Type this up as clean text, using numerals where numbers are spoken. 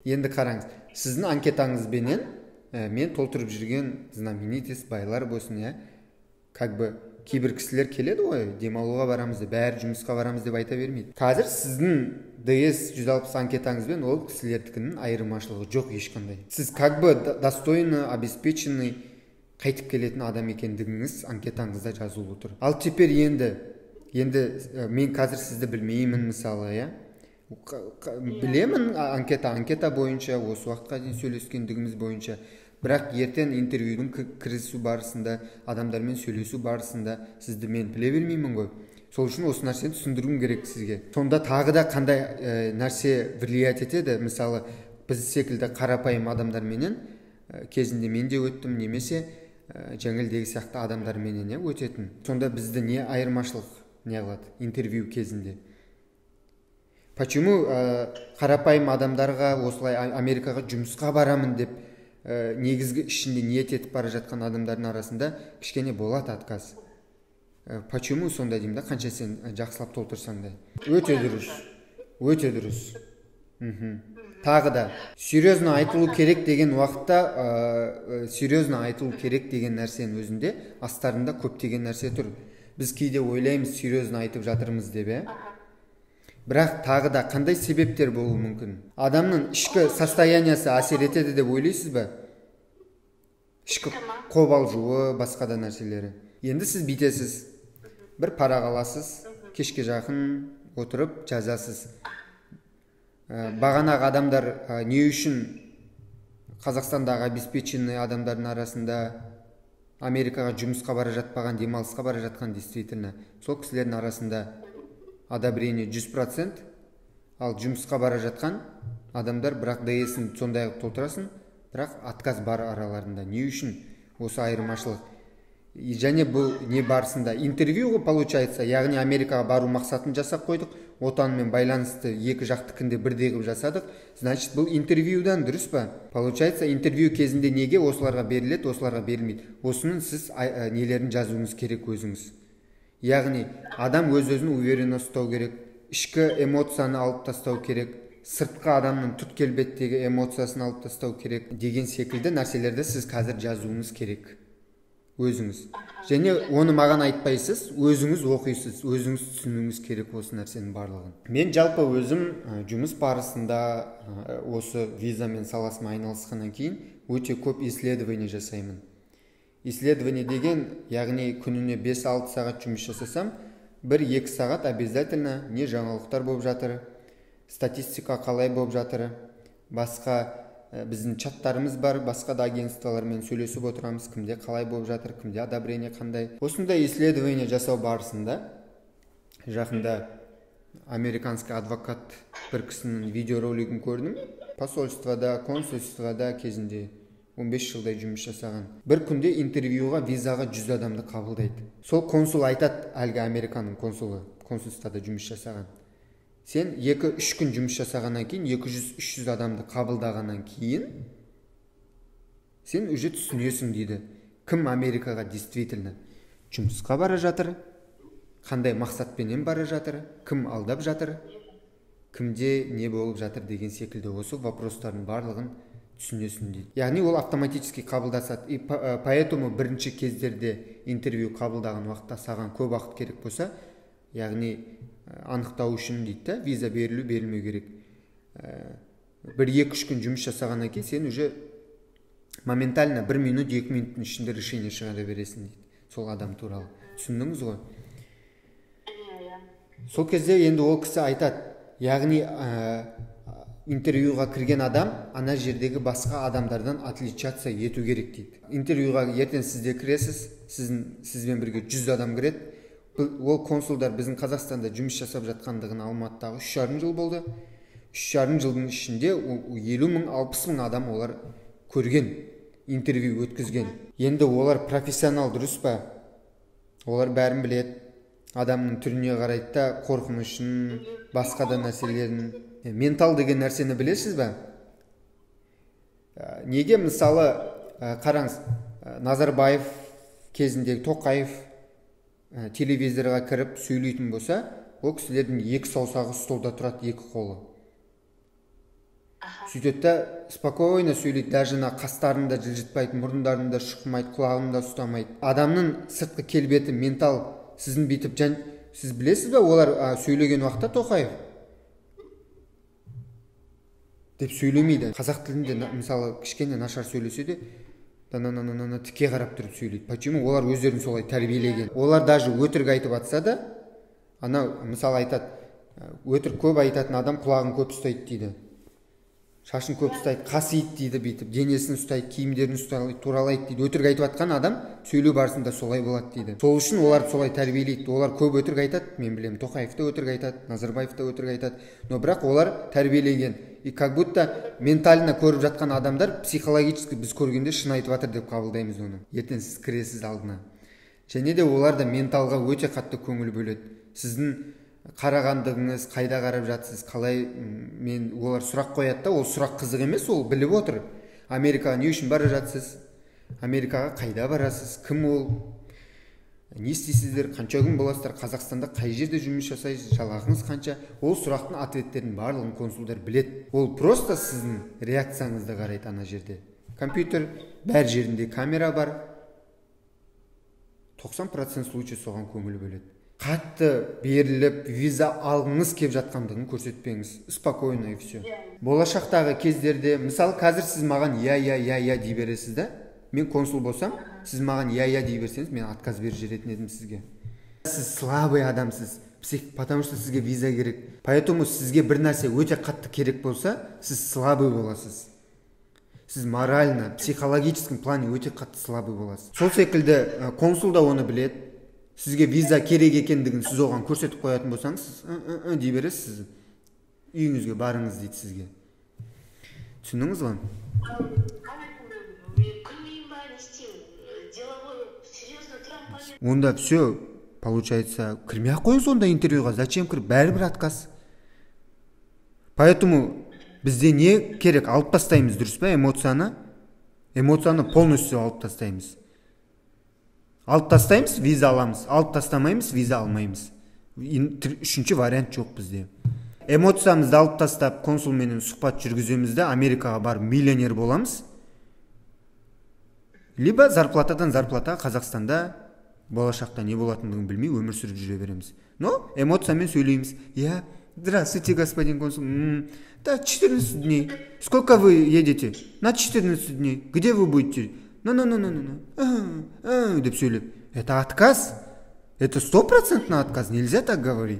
Енді қараңыз, сіздің анкетаңызбенен мен толтырып жүрген знаменитость байлар болсын, как бы кейбір кісілер келеді ғой, демалуға барамыз деп, бәрі жұмысқа барамыз деп айта бермейді. Қазір сіздің DS 160 анкетаңызбен ол кісілердікінің айырмашылығы жоқ ешқандай. Сіз как бы достойны, обеспеченный қайтып келетін адам екендігіңіз анкетаңызда жазулы тұр. Ал теперь енді мен қазір сізді білмеймін, мысалы, білемін анкета бойынша, осы уақытқа дейін сөйлескендігіміз бойынша, бірақ ертең интервьюдің кірісу барысында, адамдармен сөйлесу барысында сізді мен біле бермеймін ғой. Сол үшін осы нәрсені түсіндіруім керек сізге. Сонда тағы да қандай нәрсе влиять етеді? Мысалы, біз секілді қарапайым адамдарменен кезінде мен де өттім, немесе жаңылдегі сияқты адамдарменен өтетін. Сонда бізді не айырмашылық не қылады интервью кезінде? Почему қарапайым адамдарға осылай Америкаға жұмысқа барамын деп негізгі ішінде ниет етіп бара жатқан адамдардың арасында кішкене болады отказ? Почему сонда деймін да, қанша сен жақсылап толтырсаң да? Өте дұрыс. Тағы да серьезно айтылу керек деген уақытта серьезно айтылу керек деген нәрсенің өзінде астарында көптеген нәрсе тұр. Біз кейде ойлаймыз серьезно айтып жатырмыз деп, бірақ тағы да қандай себептер болуы мүмкін? Адамның ішкі состояниясы әсер етеді деп ойлайсыз ба? Ішкі қобалжуы, басқа да нәрселері. Енді сіз бүйтесіз, бір пара аласыз, кешке жақын отырып жазасыз. Бағанағы адамдар не үшін Қазақстандағы обеспеченный адамдардың арасында Америкаға жұмысқа бара жатпаған, демалысқа бара жатқан, действительно, сол кісілердің арасында одобрение 100%, ал жұмысқа бара жатқан адамдар бірақ DS-ін сондай толтырасын, бірақ отказ бар араларында. Не үшін осы айырмашылық? Және бұл не барысында? Интервью ғой, получается, яғни Америкаға бару мақсатын жасап қойдық, отанмен байланысты екі жақты күнде бірдей қылып жасадық. Значит, бұл интервьюдан, дұрыс па? Получается, интервью кезінде неге осыларға беріледі, осыларға берілмейді? Осының сіз нелерін жазуыңыз керек өзіңіз. Яғни, адам өз-өзін уверенно ұстау керек, ішкі эмоцияны алып тастау керек, сыртқы адамның түп келбеттегі эмоциясын алып тастау керек деген секілді нәрселерді сіз қазір жазуыңыз керек өзіңіз. Және оны маған айтпайсыз, өзіңіз оқисыз, өзіңіз түсінуіңіз керек осы нәрсенің барлығын. Мен жалпы өзім жұмыс барысында осы визамен саласымен айналысқаннан кейін өте көп исследование жасаймын. Исследование деген, яғни күніне 5-6 сағат жұмыс жасасам, 1-2 сағат обязательно не жаңалықтар болып жатыр, статистика қалай болып жатыр, басқа біздің чаттарымыз бар, басқа да агентстволармен сөйлесіп отырамыз, кімде қалай болып жатыр, кімде одобрение қандай. Осындай исследование жасау барысында жақында американский адвокат бір кісінің видеоролигін көрдім. Посольствода, консульствода кезінде 15 жылдай жұмыс жасаған. Бір күнде интервьюға, визаға 100 адамды қабылдайды. Сол консул айтады, әлгі американың консулы, консульствода жұмыс жасаған. Сен 2-3 күн жұмыс жасағаннан кейін, 200-300 адамды қабылдағаннан кейін, сен уже түсінесің дейді. Кім Америкаға действительно жұмысқа бара жатыр, қандай мақсатпенен бара жатыр, кім алдап жатыр, кімде не болып жатыр деген секілді осы вопростардың барлығын түсінесің дейді. Яғни ол автоматически қабылдасады. И поэтому бірінші кездерде интервью қабылдаған уақытта саған көп уақыт керек болса, яғни анықтау үшін дейді, виза берілу берілмеу керек. 1-2-3 күн жұмыс жасағаннан кейін сен уже моментально 1 минут 2 минуттың ішінде решение шығара бересің дейді. Сол адам туралы. Түсіндіңіз ғой? Сол кезде енді ол кісі айтады, яғни интервьюға кірген адам ана жердегі басқа адамдардан отличаться ету керек дейді. Интервьюға ертең сізде кіресіз, сізбен бірге 100 адам кіреді. Ол консулдар біздің Қазақстанда жұмыс жасап жатқандығын Алматыдағы 3,5 жыл болды. 3,5 жылдың ішінде 50 мың, 60 мың адам олар көрген, интервью өткізген. Енді олар профессионал, дұрыс па? Олар бәрін біледі. Адамның түріне қарайды да, қорқынышын, басқа да нәрселерін. Ментал деген нәрсені білесіз ба? Неге мысалы, қараңыз, Назарбаев кезіндегі Тоқаев телевизорға кіріп сөйлейтін болса, ол кісілердің 2 саусағы столда тұрады, 2 қолы. сөйтеді да спокойно сөйлейді, даже қастарын да жылжытпайды, мұрындарын да шұқымайды, құлағын да ұстамайды. Адамның сыртқы келбеті, ментал, сіздің бүйтіп сіз білесіз бе, олар сөйлеген уақытта Тоқаев деп сөйлемейді. Қазақ тілінде мысалы кішкене нашар сөйлесе де тіке қарап тұрып сөйлейді. Почему? Олар өздерін солай тәрбиелеген. Олар даже өтірік айтып атса да, мысалы айтады, өтірік көп айтатын адам құлағын көп ұстайды дейді. Шашын көп ұстайды, қасиды дейді, бүйтіп денесін ұстайды, киімдерін ұстайды, туралайды дейді. Өтірік айтып атқан адам сөйлеу барысында солай болады дейді. Сол үшін олар солай тәрбиелейді. Олар көп өтірік айтады, мен білемін, Тоқаев та өтірік айтады, Назарбаев та өтірік айтады. Но бірақ олар тәрбиелеген. И как будто ментально көріп жатқан адамдар психологически біз көргенде шын айтып жатыр деп қабылдаймыз оны. Ертең сіз кіресіз алдына. Және де олар да менталға өте қатты көңіл бөледі. Сіздің қарағандығыңыз, қайда қарап жатсыз, қалай, олар сұрақ қояды да, ол сұрақ қызық емес, ол біліп отыр. Америкаға не үшін бара жатсыз? Америкаға қайда барасыз? Кім ол? Не істейсіздер? Қанша күн боласыздар? Қазақстанда қай жерде жұмыс жасайсыз? Жалақыңыз қанша? Ол сұрақтың ответтерін барлығын консулдар біледі. Ол просто сіздің реакцияңызды қарайды ана жерде. Компьютер, бәр жерінде камера бар. 90% случай соған көңіл бөледі. Қатты беріліп, виза алғыңыз кеп жатқандығын көрсетпеңіз. Спокойно и все. Болашақтағы кездерде, мысалы, қазір сіз маған я дей бересіз да? Мен консул болсам, сіз маған я дей берсеңіз, мен отказ беріп жіберетін едім сізге. Сіз слабый адамсыз, потому что сізге виза керек. Поэтому сізге бір нәрсе өте қатты керек болса, сіз слабый боласыз. Сіз морально, психологический плане өте қатты слабый боласыз. Сол секілді консул да оны біледі. Сізге виза керек екендігін сіз оған көрсетіп қоятын болсаңыз, сіз дей бересіз, үйіңізге барыңыз дейді сізге. Түсіндіңіз ба? Онда все, получается, кірмей ақ қойыңыз онда интервьюға, зачем кіріп, бәрібір отказ. Поэтому бізде не керек? Алып тастаймыз, дұрыс па, эмоцияны? Эмоцияны полностью алып тастаймыз. Алып тастаймыз, виза аламыз. Алып тастамаймыз, виза алмаймыз. Үшінші вариант жоқ бізде. Эмоциямызды алып тастап, консулменен сұхбат жүргіземіз де, Америкаға барып миллионер боламыз. Либо зарплатадан зарплатаға Қазақстанда болашақта не болатындығын білмей өмір сүріп жүре береміз. Но эмоциямен сөйлейміз. Я, здравствуйте, господин консул. Да, 14 дней. Сколько вы едете? На 14 дней. Где вы будете? Деп сөйлеп. Это отказ? Это 100% отказ. Нельзя так говорить.